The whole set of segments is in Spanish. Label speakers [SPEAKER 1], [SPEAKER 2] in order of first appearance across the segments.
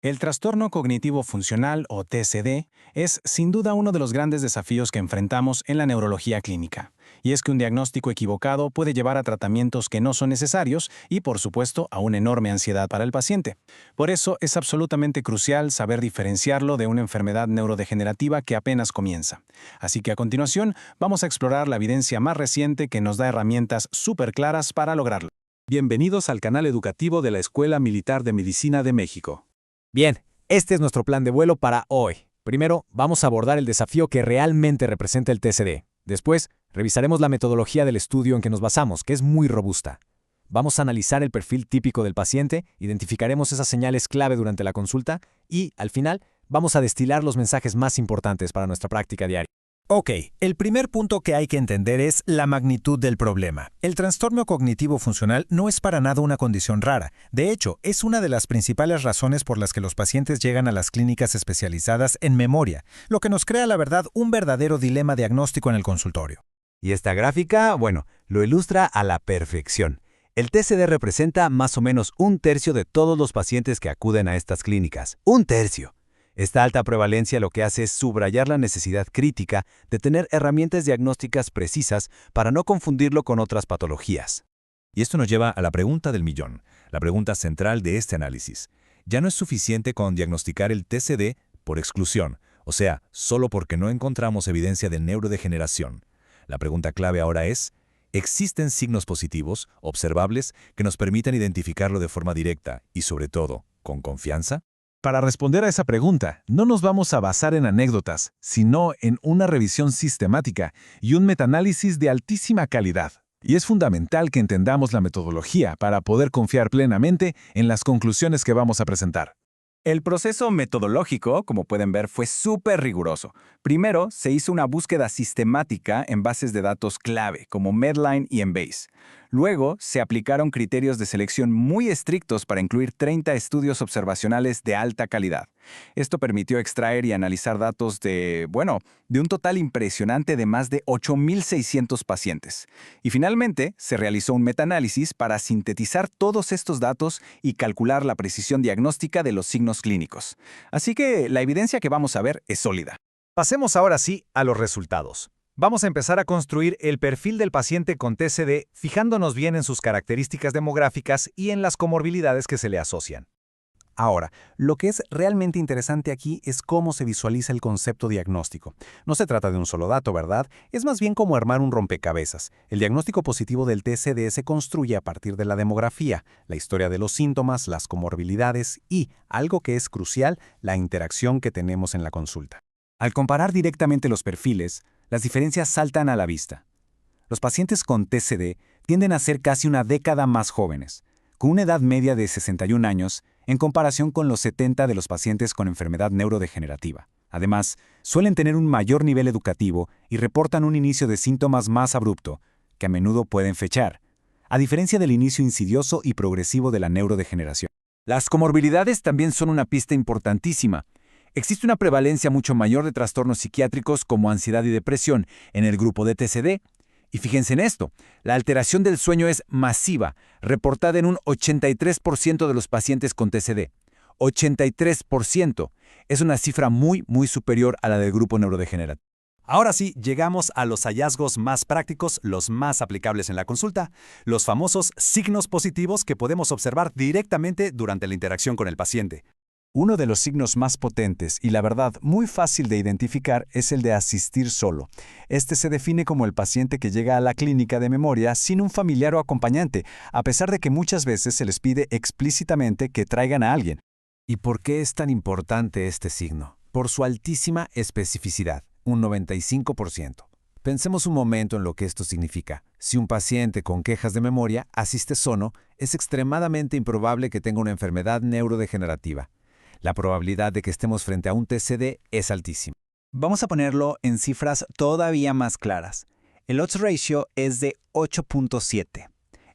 [SPEAKER 1] El trastorno cognitivo funcional o TCD es sin duda uno de los grandes desafíos que enfrentamos en la neurología clínica. Y es que un diagnóstico equivocado puede llevar a tratamientos que no son necesarios y, por supuesto, a una enorme ansiedad para el paciente. Por eso es absolutamente crucial saber diferenciarlo de una enfermedad neurodegenerativa que apenas comienza. Así que a continuación vamos a explorar la evidencia más reciente que nos da herramientas súper claras para lograrlo.
[SPEAKER 2] Bienvenidos al canal educativo de la Escuela Militar de Medicina de México.
[SPEAKER 3] Bien, este es nuestro plan de vuelo para hoy. Primero, vamos a abordar el desafío que realmente representa el TCD. Después, revisaremos la metodología del estudio en que nos basamos, que es muy robusta. Vamos a analizar el perfil típico del paciente, identificaremos esas señales clave durante la consulta y, al final, vamos a destilar los mensajes más importantes para nuestra práctica diaria.
[SPEAKER 4] Ok, el primer punto que hay que entender es la magnitud del problema. El trastorno cognitivo funcional no es para nada una condición rara. De hecho, es una de las principales razones por las que los pacientes llegan a las clínicas especializadas en memoria, lo que nos crea, la verdad, un verdadero dilema diagnóstico en el consultorio.
[SPEAKER 5] Y esta gráfica, lo ilustra a la perfección. El TCD representa más o menos 1/3 de todos los pacientes que acuden a estas clínicas. 1/3. Esta alta prevalencia lo que hace es subrayar la necesidad crítica de tener herramientas diagnósticas precisas para no confundirlo con otras patologías.
[SPEAKER 6] Y esto nos lleva a la pregunta del millón, la pregunta central de este análisis. Ya no es suficiente con diagnosticar el TCD por exclusión, o sea, solo porque no encontramos evidencia de neurodegeneración. La pregunta clave ahora es, ¿existen signos positivos, observables, que nos permitan identificarlo de forma directa y, sobre todo, con confianza?
[SPEAKER 2] Para responder a esa pregunta, no nos vamos a basar en anécdotas, sino en una revisión sistemática y un metaanálisis de altísima calidad. Y es fundamental que entendamos la metodología para poder confiar plenamente en las conclusiones que vamos a presentar.
[SPEAKER 1] El proceso metodológico, como pueden ver, fue súper riguroso. Primero, se hizo una búsqueda sistemática en bases de datos clave, como Medline y Embase. Luego, se aplicaron criterios de selección muy estrictos para incluir 30 estudios observacionales de alta calidad. Esto permitió extraer y analizar datos de un total impresionante de más de 8.600 pacientes. Y finalmente, se realizó un metaanálisis para sintetizar todos estos datos y calcular la precisión diagnóstica de los signos clínicos. Así que la evidencia que vamos a ver es sólida.
[SPEAKER 4] Pasemos ahora sí a los resultados. Vamos a empezar a construir el perfil del paciente con TCD, fijándonos bien en sus características demográficas y en las comorbilidades que se le asocian.
[SPEAKER 5] Ahora, lo que es realmente interesante aquí es cómo se visualiza el concepto diagnóstico. No se trata de un solo dato, ¿verdad? Es más bien como armar un rompecabezas. El diagnóstico positivo del TCD se construye a partir de la demografía, la historia de los síntomas, las comorbilidades y, algo que es crucial, la interacción que tenemos en la consulta. Al comparar directamente los perfiles, las diferencias saltan a la vista. Los pacientes con TCD tienden a ser casi una década más jóvenes, con una edad media de 61 años, en comparación con los 70 de los pacientes con enfermedad neurodegenerativa. Además, suelen tener un mayor nivel educativo y reportan un inicio de síntomas más abrupto, que a menudo pueden fechar, a diferencia del inicio insidioso y progresivo de la neurodegeneración. Las comorbilidades también son una pista importantísima. Existe una prevalencia mucho mayor de trastornos psiquiátricos como ansiedad y depresión en el grupo de TCD. Y fíjense en esto, la alteración del sueño es masiva, reportada en un 83% de los pacientes con TCD. 83%. Es una cifra muy superior a la del grupo neurodegenerativo.
[SPEAKER 3] Ahora sí, llegamos a los hallazgos más prácticos, los más aplicables en la consulta, los famosos signos positivos que podemos observar directamente durante la interacción con el paciente.
[SPEAKER 5] Uno de los signos más potentes y la verdad muy fácil de identificar es el de asistir solo. Este se define como el paciente que llega a la clínica de memoria sin un familiar o acompañante, a pesar de que muchas veces se les pide explícitamente que traigan a alguien. ¿Y por qué es tan importante este signo? Por su altísima especificidad, un 95%. Pensemos un momento en lo que esto significa. Si un paciente con quejas de memoria asiste solo, es extremadamente improbable que tenga una enfermedad neurodegenerativa. La probabilidad de que estemos frente a un TCD es altísima.
[SPEAKER 7] Vamos a ponerlo en cifras todavía más claras. El odds ratio es de 8.7.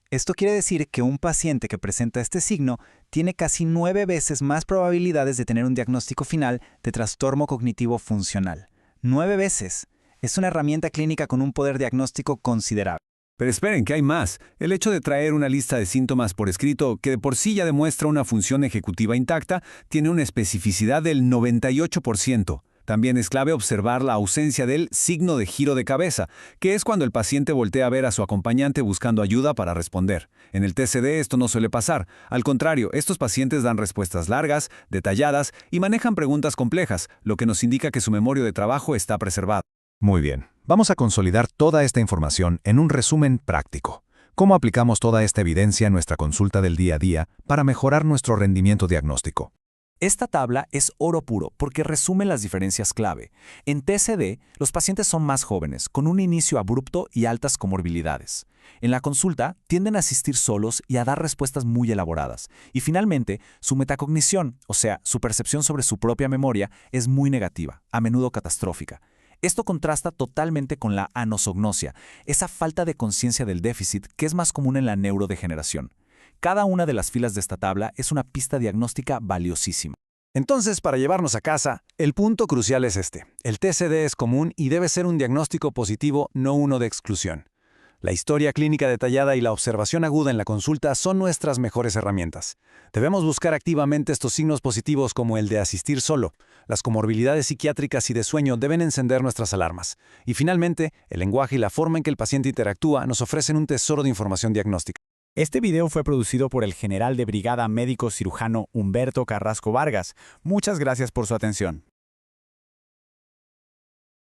[SPEAKER 7] Esto quiere decir que un paciente que presenta este signo tiene casi 9 veces más probabilidades de tener un diagnóstico final de trastorno cognitivo funcional. 9 veces. Es una herramienta clínica con un poder diagnóstico considerable.
[SPEAKER 8] Pero esperen, que hay más. El hecho de traer una lista de síntomas por escrito, que de por sí ya demuestra una función ejecutiva intacta, tiene una especificidad del 98%. También es clave observar la ausencia del signo de giro de cabeza, que es cuando el paciente voltea a ver a su acompañante buscando ayuda para responder. En el TCD esto no suele pasar. Al contrario, estos pacientes dan respuestas largas, detalladas y manejan preguntas complejas, lo que nos indica que su memoria de trabajo está preservada.
[SPEAKER 6] Muy bien, vamos a consolidar toda esta información en un resumen práctico. ¿Cómo aplicamos toda esta evidencia en nuestra consulta del día a día para mejorar nuestro rendimiento diagnóstico?
[SPEAKER 3] Esta tabla es oro puro porque resume las diferencias clave. En TCD, los pacientes son más jóvenes, con un inicio abrupto y altas comorbilidades. En la consulta, tienden a asistir solos y a dar respuestas muy elaboradas. Y finalmente, su metacognición, o sea, su percepción sobre su propia memoria, es muy negativa, a menudo catastrófica. Esto contrasta totalmente con la anosognosia, esa falta de conciencia del déficit que es más común en la neurodegeneración. Cada una de las filas de esta tabla es una pista diagnóstica valiosísima.
[SPEAKER 5] Entonces, para llevarnos a casa, el punto crucial es este. El TCD es común y debe ser un diagnóstico positivo, no uno de exclusión. La historia clínica detallada y la observación aguda en la consulta son nuestras mejores herramientas. Debemos buscar activamente estos signos positivos como el de asistir solo. Las comorbilidades psiquiátricas y de sueño deben encender nuestras alarmas. Y finalmente, el lenguaje y la forma en que el paciente interactúa nos ofrecen un tesoro de información diagnóstica.
[SPEAKER 1] Este video fue producido por el general de brigada médico cirujano Humberto Carrasco Vargas. Muchas gracias por su atención.